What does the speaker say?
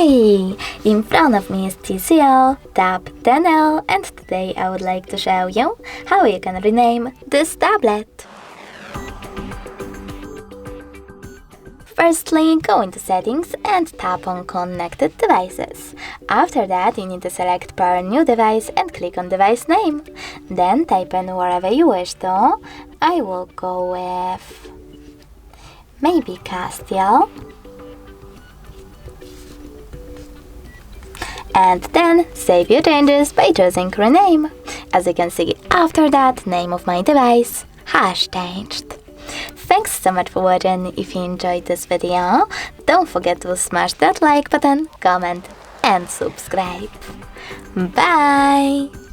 Hey! In front of me is TCL Tab 10L, and today I would like to show you how you can rename this tablet. Firstly, go into Settings and tap on Connected Devices. After that, you need to select Pair New Device and click on Device Name. Then type in wherever you wish to. I will go with maybe Castiel. And then save your changes by choosing Rename. As you can see, after that, name of my device has changed. Thanks so much for watching. If you enjoyed this video, don't forget to smash that like button, comment and subscribe. Bye!